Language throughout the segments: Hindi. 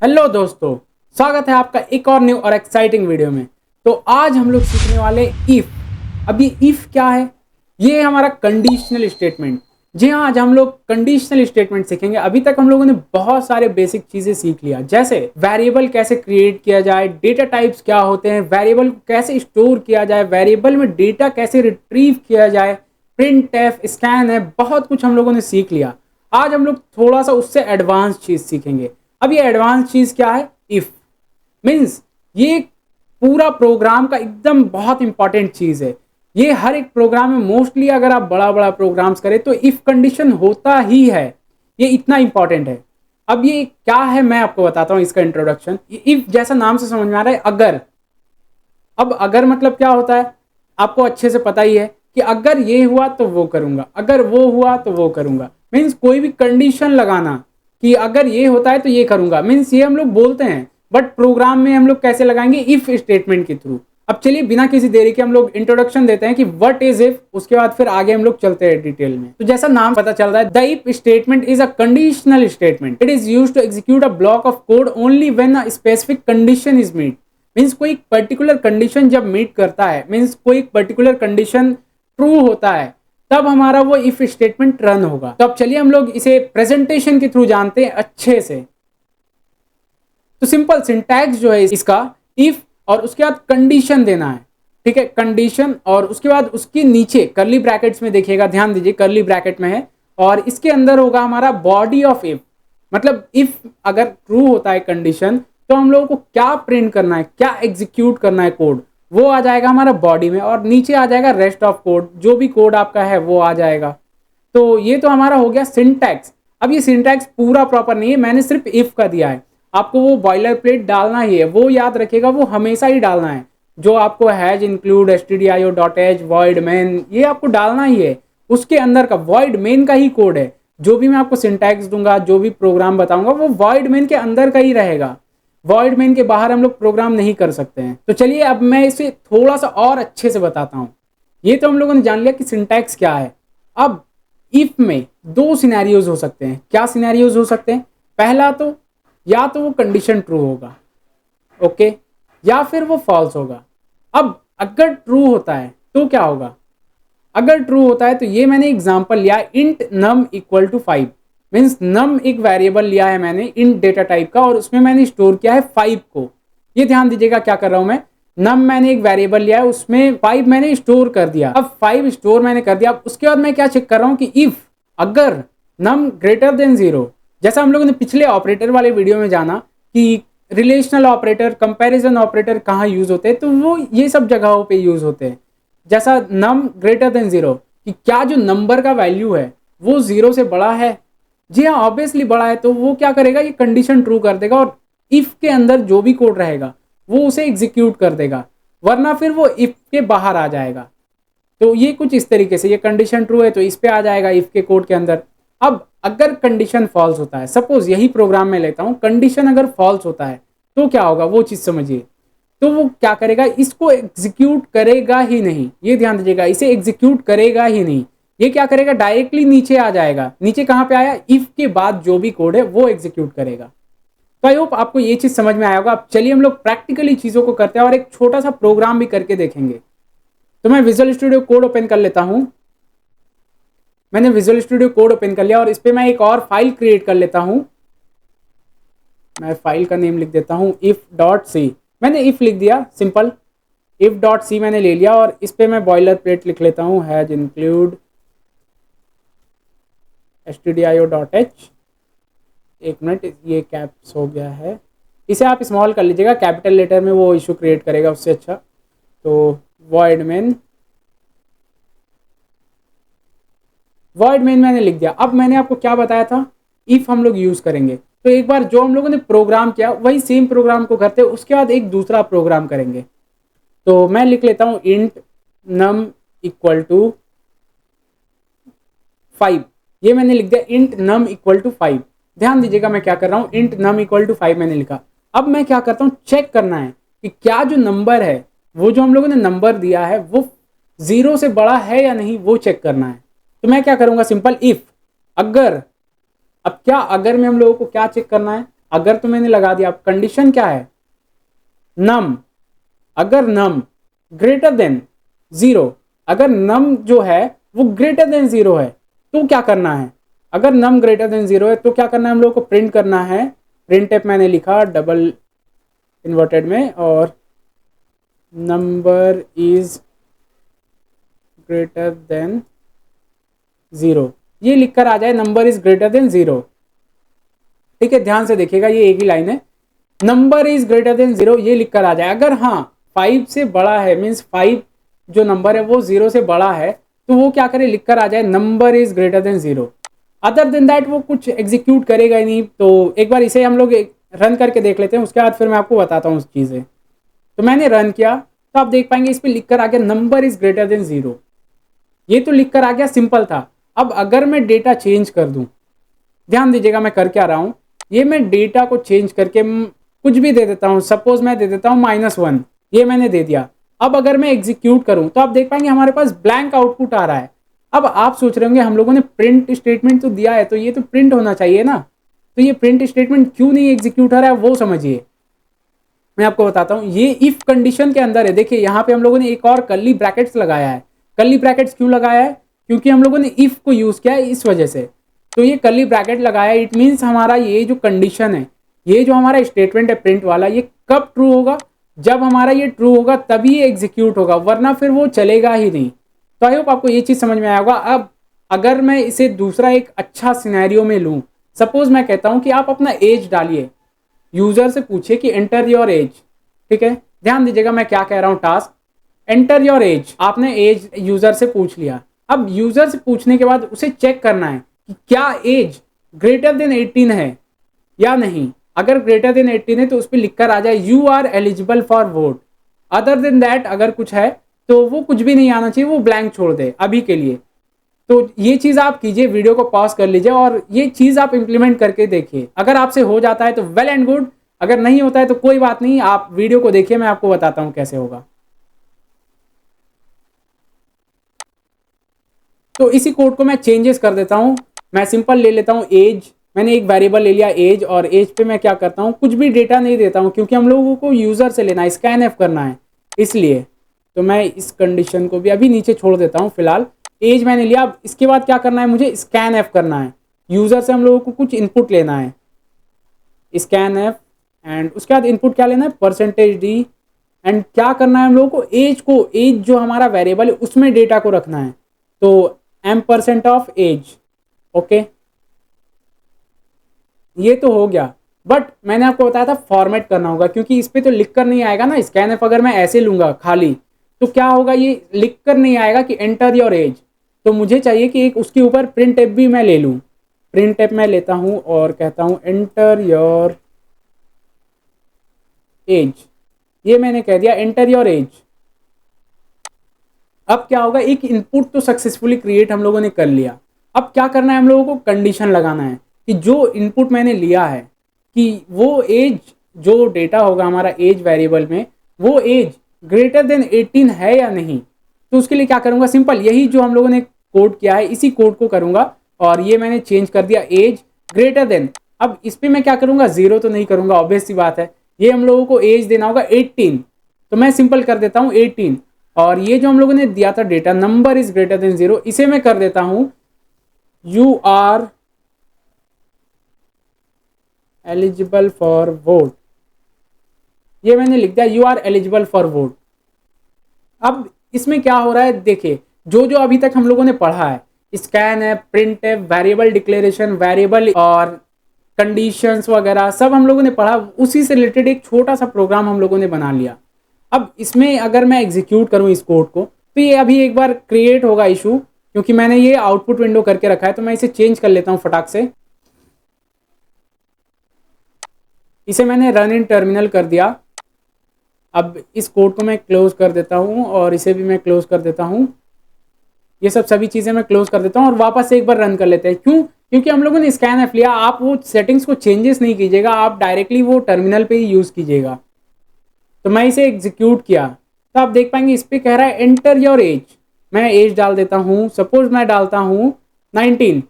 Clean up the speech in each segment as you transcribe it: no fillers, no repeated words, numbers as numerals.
हेलो दोस्तों, स्वागत है आपका एक और न्यू और एक्साइटिंग वीडियो में। तो आज हम लोग सीखने वाले इफ। अब ये इफ क्या है? ये हमारा कंडीशनल स्टेटमेंट। जी हाँ, आज हम लोग कंडीशनल स्टेटमेंट सीखेंगे। अभी तक हम लोगों ने बहुत सारे बेसिक चीजें सीख लिया, जैसे वेरिएबल कैसे क्रिएट किया जाए, डेटा टाइप्स क्या होते हैं, वेरिएबल को कैसे स्टोर किया जाए, वेरिएबल में डेटा कैसे रिट्रीव किया जाए, प्रिंट एफ स्कैन है, बहुत कुछ हम लोगों ने सीख लिया। आज हम लोग थोड़ा सा उससे एडवांस चीज सीखेंगे। अब ये एडवांस चीज क्या है? इफ मीन्स ये पूरा प्रोग्राम का एकदम बहुत इंपॉर्टेंट चीज है। ये हर एक प्रोग्राम में मोस्टली अगर आप बड़ा बड़ा प्रोग्राम्स करें तो इफ कंडीशन होता ही है। ये इतना इंपॉर्टेंट है। अब ये क्या है मैं आपको बताता हूं इसका इंट्रोडक्शन। इफ जैसा नाम से समझ में आ रहा है, अगर। अब अगर मतलब क्या होता है आपको अच्छे से पता ही है कि अगर ये हुआ तो वो करूंगा, अगर वो हुआ तो वो करूंगा। मीन्स कोई भी कंडीशन लगाना कि अगर ये होता है तो ये करूंगा। मीन्स ये हम लोग बोलते हैं, बट प्रोग्राम में हम लोग कैसे लगाएंगे? इफ स्टेटमेंट के थ्रू। अब चलिए बिना किसी देरी के हम लोग इंट्रोडक्शन देते हैं कि व्हाट इज इफ, उसके बाद फिर आगे हम लोग चलते हैं डिटेल में। तो जैसा नाम पता चल रहा है, the if statement is a conditional statement. It is used to execute a block of code only when a specific condition is meet. Means कोई पर्टिकुलर कंडीशन जब मीट करता है, मीन्स कोई पर्टिकुलर कंडीशन ट्रू होता है, तब हमारा वो इफ स्टेटमेंट रन होगा। तो अब चलिए हम लोग इसे प्रेजेंटेशन के थ्रू जानते हैं अच्छे से। तो सिंपल सिंटैक्स जो है इसका, इफ और उसके बाद कंडीशन देना है। ठीक है, कंडीशन और उसके बाद उसके नीचे कर्ली ब्रैकेट्स में देखिएगा, ध्यान दीजिए कर्ली ब्रैकेट में है, और इसके अंदर होगा हमारा बॉडी ऑफ इफ। मतलब इफ अगर ट्रू होता है कंडीशन, तो हम लोगों को क्या प्रिंट करना है, क्या एग्जीक्यूट करना है कोड, वो आ जाएगा हमारा बॉडी में, और नीचे आ जाएगा रेस्ट ऑफ कोड, जो भी कोड आपका है वो आ जाएगा। तो ये तो हमारा हो गया सिंटैक्स। अब ये सिंटैक्स पूरा प्रॉपर नहीं है, मैंने सिर्फ इफ का दिया है। आपको वो बॉयलर प्लेट डालना ही है, वो याद रखिएगा, वो हमेशा ही डालना है। जो आपको has include stdio dot H void main, ये आपको डालना ही है। उसके अंदर का वॉइड मेन का ही कोड है। जो भी मैं आपको सिंटैक्स दूंगा, जो भी प्रोग्राम बताऊंगा, वो वॉइड मेन के अंदर का ही रहेगा। वॉइड मेन के बाहर हम लोग प्रोग्राम नहीं कर सकते हैं। तो चलिए अब मैं इसे थोड़ा सा और अच्छे से बताता हूँ। ये तो हम लोगों ने जान लिया कि सिंटैक्स क्या है। अब इफ में दो सिनेरियोज हो सकते हैं। क्या सिनेरियोज हो सकते हैं? पहला तो या तो वो कंडीशन ट्रू होगा, ओके, या फिर वो फॉल्स होगा। अब अगर ट्रू होता है तो क्या होगा? अगर ट्रू होता है तो ये मैंने एग्जांपल लिया, int num equal to 5। Means num एक वेरिएबल लिया है मैंने इंट डेटा टाइप का, और उसमें मैंने स्टोर किया है 5 को। ये ध्यान दीजिएगा क्या कर रहा हूं मैं। नम मैंने एक वेरिएबल लिया है, उसमें 5 मैंने स्टोर कर दिया। अब 5 स्टोर मैंने कर दिया, अब उसके बाद मैं क्या चेक कर रहा हूं कि इफ अगर नम ग्रेटर देन 0, जैसा हम लोगों ने पिछले ऑपरेटर वाले वीडियो में जाना कि रिलेशनल ऑपरेटर, कंपैरिजन ऑपरेटर कहाँ यूज होते हैं, तो वो ये सब जगहों पे यूज होते हैं। जैसा नम ग्रेटर देन 0, कि क्या जो नंबर का वैल्यू है वो 0 से बड़ा है। जी हाँ, ऑब्वियसली बड़ा है, तो वो क्या करेगा, ये कंडीशन ट्रू कर देगा, और इफ के अंदर जो भी कोड रहेगा वो उसे एग्जीक्यूट कर देगा, वरना फिर वो इफ के बाहर आ जाएगा। तो ये कुछ इस तरीके से, ये कंडीशन ट्रू है तो इस पे आ जाएगा इफ के कोड के अंदर। अब अगर कंडीशन फॉल्स होता है, सपोज यही प्रोग्राम में लेता हूं, कंडीशन अगर फॉल्स होता है तो क्या होगा वो चीज समझिए। तो वो क्या करेगा, इसको एग्जीक्यूट करेगा ही नहीं। ये ध्यान दीजिएगा, इसे एग्जीक्यूट करेगा ही नहीं। ये क्या करेगा, डायरेक्टली नीचे आ जाएगा। नीचे कहां पे आया? इफ के बाद जो भी कोड है वो एग्जीक्यूट करेगा। तो आई होप आपको ये चीज समझ में आया होगा। अब चलिए हम लोग प्रैक्टिकली चीजों को करते हैं और एक छोटा सा प्रोग्राम भी करके देखेंगे। तो मैं विजुअल स्टूडियो कोड ओपन कर लेता हूं। मैंने विजुअल स्टूडियो कोड ओपन कर लिया, और इस पर मैं एक और फाइल क्रिएट कर लेता हूं। मैं फाइल का नेम लिख देता हूं इफ डॉट सी। मैंने इफ लिख दिया, सिंपल इफ डॉट सी मैंने ले लिया, और इस पर मैं बॉयलर प्लेट लिख लेता हूं, has include stdio dot H. एक मिनट, ये कैप्स हो गया है, इसे आप स्मॉल कर लीजिएगा, कैपिटल लेटर में वो इशू क्रिएट करेगा उससे अच्छा। तो वॉइड मेन मैंने लिख दिया। अब मैंने आपको क्या बताया था, इफ हम लोग यूज करेंगे, तो एक बार जो हम लोगों ने प्रोग्राम किया वही सेम प्रोग्राम को करते हैं, उसके बाद एक दूसरा प्रोग्राम करेंगे। तो मैं लिख लेता हूं इंट नम इक्वल टू 5। ये मैंने लिख दिया इंट नम इक्वल टू 5। ध्यान दीजिएगा मैं क्या कर रहा हूं, इंट नम इक्वल टू 5 मैंने लिखा। अब मैं क्या करता हूं, चेक करना है कि क्या जो नंबर है, वो जो हम लोगों ने नंबर दिया है वो 0 से बड़ा है या नहीं, वो चेक करना है। तो मैं क्या करूंगा, सिंपल इफ अगर। अब क्या अगर में हम लोगों को क्या चेक करना है, अगर तो मैंने लगा दिया, कंडीशन क्या है, नम, अगर नम ग्रेटर देन 0, अगर नम जो है वो ग्रेटर देन 0 है तो क्या करना है, अगर नम ग्रेटर देन 0 है तो क्या करना है हम लोग को, प्रिंट करना है, प्रिंट एफ मैंने लिखा डबल इन्वर्टेड में, और नंबर इज ग्रेटर देन 0, ये लिखकर आ जाए नंबर इज ग्रेटर देन 0। ठीक है, ध्यान से देखिएगा, ये एक ही लाइन है, नंबर इज ग्रेटर देन 0 ये लिखकर आ जाए। अगर हाँ 5 से बड़ा है, मीन्स 5 जो नंबर है वो 0 से बड़ा है, तो वो क्या करे, लिखकर आ जाए number is greater than 0। Other than that वो कुछ एग्जीक्यूट करेगा ही नहीं। तो एक बार इसे हम लोग रन करके देख लेते हैं, उसके बाद फिर मैं आपको बताता हूँ उस चीज़ें। तो मैंने रन किया तो आप देख पाएंगे इस पर लिखकर आ गया नंबर इज ग्रेटर देन 0, ये तो लिखकर आ गया, सिंपल था। अब अगर मैं डेटा चेंज कर दूं, ध्यान दीजिएगा मैं कर क्या रहा हूं, ये मैं डेटा को चेंज करके कुछ भी दे देता हूं, सपोज मैं दे देता हूं -1, ये मैंने दे दिया। अब अगर मैं एग्जीक्यूट करूं तो आप देख पाएंगे हमारे पास ब्लैंक आउटपुट आ रहा है। अब आप सोच रहे होंगे हम लोगों ने प्रिंट स्टेटमेंट तो दिया है, तो ये तो प्रिंट होना चाहिए ना, तो ये प्रिंट स्टेटमेंट क्यों नहीं एग्जीक्यूट हो रहा है वो समझिए। मैं आपको बताता हूं, ये इफ कंडीशन के अंदर है। देखिए यहाँ पे हम लोगों ने एक और कर्ली ब्रैकेट्स लगाया है। कर्ली ब्रैकेट्स क्यों लगाया है, क्योंकि हम लोगों ने इफ को यूज किया है इस वजह से। तो ये कर्ली ब्रैकेट लगाया, इट मीन्स हमारा ये जो कंडीशन है, ये जो हमारा स्टेटमेंट है प्रिंट वाला, ये कब ट्रू होगा, जब हमारा ये ट्रू होगा तभी ये एग्जीक्यूट होगा, वरना फिर वो चलेगा ही नहीं। तो आई होप आपको ये चीज समझ में आया होगा। अब अगर मैं इसे दूसरा एक अच्छा सिनेरियो में लूं, सपोज मैं कहता हूं कि आप अपना एज डालिए, यूजर से पूछिए कि एंटर योर एज। ठीक है, ध्यान दीजिएगा मैं क्या कह रहा हूं, टास्क एंटर योर एज, आपने एज यूजर से पूछ लिया। अब यूजर से पूछने के बाद उसे चेक करना है कि क्या एज ग्रेटर देन 18 है या नहीं। अगर ग्रेटर देन 18 है तो उस पर लिखकर आ जाए you are eligible for vote. Other than that अगर कुछ है तो वो कुछ भी नहीं आना चाहिए, वो ब्लैंक छोड़ दे अभी के लिए। तो ये चीज आप कीजिए, वीडियो को पॉज कर लीजिए और ये चीज आप इंप्लीमेंट करके देखिए। अगर आपसे हो जाता है तो वेल एंड गुड, अगर नहीं होता है तो कोई बात नहीं, आप वीडियो को देखिए, मैं आपको बताता हूं कैसे होगा। तो इसी कोड को मैं चेंजेस कर देता हूं। मैं सिंपल ले लेता हूं एज, मैंने एक वेरिएबल ले लिया एज, और एज पे मैं क्या करता हूं, कुछ भी डेटा नहीं देता हूं क्योंकि हम लोगों को यूजर से लेना है, स्कैन एफ करना है इसलिए। तो मैं इस कंडीशन को भी अभी नीचे छोड़ देता हूं फिलहाल। एज मैंने लिया, अब इसके बाद क्या करना है, मुझे स्कैन एफ करना है, यूजर से हम लोगों को कुछ इनपुट लेना है, स्कैन एफ, एंड उसके बाद इनपुट क्या लेना है, परसेंटेज डी, एंड क्या करना है हम लोगों को, एज को, एज जो हमारा वेरिएबल है उसमें डेटा को रखना है, तो m% ऑफ एज। ओके, ये तो हो गया, बट मैंने आपको बताया था फॉर्मेट करना होगा क्योंकि इस पे तो लिख कर नहीं आएगा ना, स्कैन एफ अगर मैं ऐसे लूंगा खाली तो क्या होगा, ये लिख कर नहीं आएगा कि एंटर योर एज। तो मुझे चाहिए कि एक उसके ऊपर प्रिंट एफ भी मैं ले लूं। प्रिंट एफ मैं लेता हूं और कहता हूं एंटर योर एज, ये मैंने कह दिया एंटर योर एज। अब क्या होगा, एक इनपुट तो सक्सेसफुली क्रिएट हम लोगों ने कर लिया। अब क्या करना है, हम लोगों को कंडीशन लगाना है कि जो इनपुट मैंने लिया है कि वो एज, जो डेटा होगा हमारा एज वेरिएबल में, वो एज ग्रेटर देन 18 है या नहीं। तो उसके लिए क्या करूंगा, सिंपल यही जो हम लोगों ने कोड किया है इसी कोड को करूंगा, और ये मैंने चेंज कर दिया एज ग्रेटर देन। अब इस पर मैं क्या करूंगा, 0 तो नहीं करूंगा, ऑब्वियस सी बात है, ये हम लोगों को एज देना होगा 18, तो मैं सिंपल कर देता हूं 18। और ये जो हम लोगों ने दिया था data number is greater than 0, इसे मैं कर देता हूं you are eligible for vote, ये मैंने लिख दिया you are eligible for vote. अब इसमें क्या हो रहा है, देखिए जो जो अभी तक हम लोगों ने पढ़ा है, स्कैन है, प्रिंट है, वेरिएबल डिक्लेरेशन, वेरिएबल और कंडीशंस वगैरह सब हम लोगों ने पढ़ा, उसी से रिलेटेड एक छोटा सा प्रोग्राम हम लोगों ने बना लिया। अब इसमें अगर मैं एग्जीक्यूट करूं इस कोड को तो ये अभी एक बार क्रिएट होगा इशू, क्योंकि मैंने ये आउटपुट विंडो करके रखा है, तो मैं इसे चेंज कर लेता हूं फटाक से। इसे मैंने रन इन टर्मिनल कर दिया। अब इस कोड को मैं क्लोज कर देता हूं और इसे भी मैं क्लोज कर देता हूं, ये सब सभी चीज़ें मैं क्लोज कर देता हूं और वापस से एक बार रन कर लेते हैं। क्यों, क्योंकि हम लोगों ने स्कैन एफ लिया, आप वो सेटिंग्स को चेंजेस नहीं कीजिएगा, आप डायरेक्टली वो टर्मिनल पे ही यूज़ कीजिएगा। तो मैं इसे एग्जीक्यूट किया तो आप देख पाएंगे इस पर कह रहा है एंटर योर एज, मैं एज डाल देता हूँ, सपोज मैं डालता हूँ 19,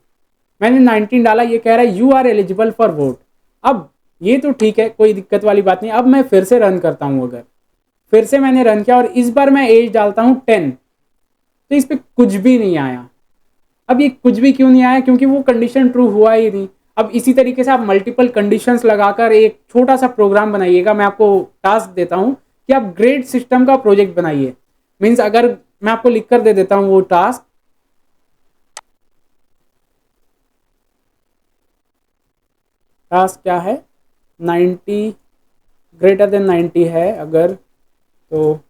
मैंने 19 डाला, ये कह रहा है you are eligible for vote. अब ये तो ठीक है, कोई दिक्कत वाली बात नहीं। अब मैं फिर से रन करता हूँ, अगर फिर से मैंने रन किया और इस बार मैं एज डालता हूँ 10, तो इस पर कुछ भी नहीं आया। अब ये कुछ भी क्यों नहीं आया? क्योंकि वो कंडीशन ट्रू हुआ ही नहीं। अब इसी तरीके से आप मल्टीपल कंडीशंस लगाकर एक छोटा सा प्रोग्राम बनाइएगा। मैं आपको टास्क देता हूँ कि आप ग्रेड सिस्टम का प्रोजेक्ट बनाइए। मीन्स अगर मैं आपको लिख कर दे देता हूँ वो टास्क, क्या है, 90 ग्रेटर देन 90 है अगर, तो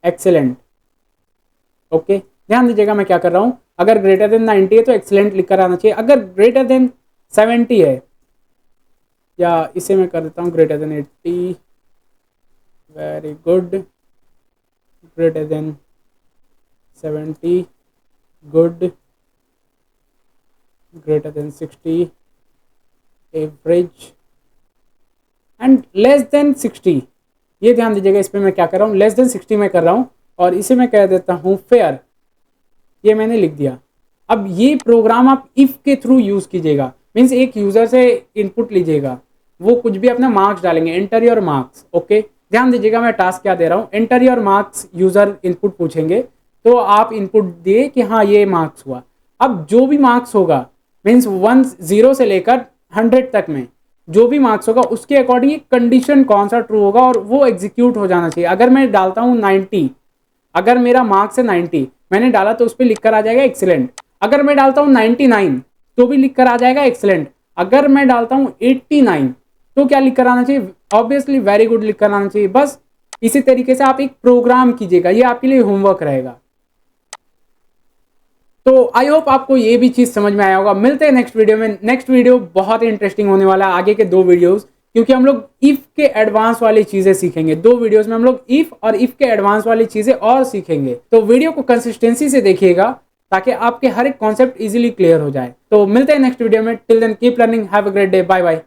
एक्सेलेंट। ओके, ध्यान दीजिएगा मैं क्या कर रहा हूं। अगर ग्रेटर देन 90 है तो एक्सेलेंट लिख कर आना चाहिए। अगर ग्रेटर देन 70 है, या इसे मैं कर देता हूं greater than 80, very good, greater than 70, good, greater than 60, average, and less than 60। ये ध्यान दीजिएगा, इस पर मैं क्या कर रहा हूँ, लेस देन 60 में कर रहा हूँ, और इसे मैं कह देता हूँ फेयर। ये मैंने लिख दिया। अब ये प्रोग्राम आप इफ के थ्रू यूज कीजिएगा। मीन्स एक यूजर से इनपुट लीजिएगा, वो कुछ भी अपना मार्क्स डालेंगे, एंटर योर मार्क्स। ओके, ध्यान दीजिएगा मैं टास्क क्या दे रहा हूँ, enter your marks. User input पूछेंगे तो आप इनपुट दिए कि हाँ ये मार्क्स हुआ। अब जो भी मार्क्स होगा, मीन्स 10 से लेकर 100 तक में जो भी मार्क्स होगा उसके अकॉर्डिंग कंडीशन कौन सा ट्रू होगा और वो एग्जीक्यूट हो जाना चाहिए। अगर मैं डालता हूँ 90, अगर मेरा मार्क्स है 90, मैंने डाला तो उस पर लिख कर आ जाएगा एक्सीलेंट। अगर मैं डालता हूँ 99 तो भी लिख कर आ जाएगा एक्सीलेंट। अगर मैं डालता हूँ 89 तो क्या लिख कर आना चाहिए? ऑब्वियसली वेरी गुड लिख कर आना चाहिए। बस इसी तरीके से आप एक प्रोग्राम कीजिएगा, ये आपके लिए होमवर्क रहेगा। तो आई होप आपको ये भी चीज समझ में आया होगा। मिलते हैं नेक्स्ट वीडियो में। नेक्स्ट वीडियो बहुत ही इंटरेस्टिंग होने वाला है, आगे के 2 वीडियोस, क्योंकि हम लोग इफ के एडवांस वाली चीजें सीखेंगे। 2 वीडियोस में हम लोग इफ और इफ के एडवांस वाली चीजें और सीखेंगे। तो वीडियो को कंसिस्टेंसी से देखिएगा ताकि आपके हर एक कॉन्सेप्ट इजीली क्लियर हो जाए। तो मिलते हैं नेक्स्ट वीडियो में। Till then keep learning, have a great day, bye bye.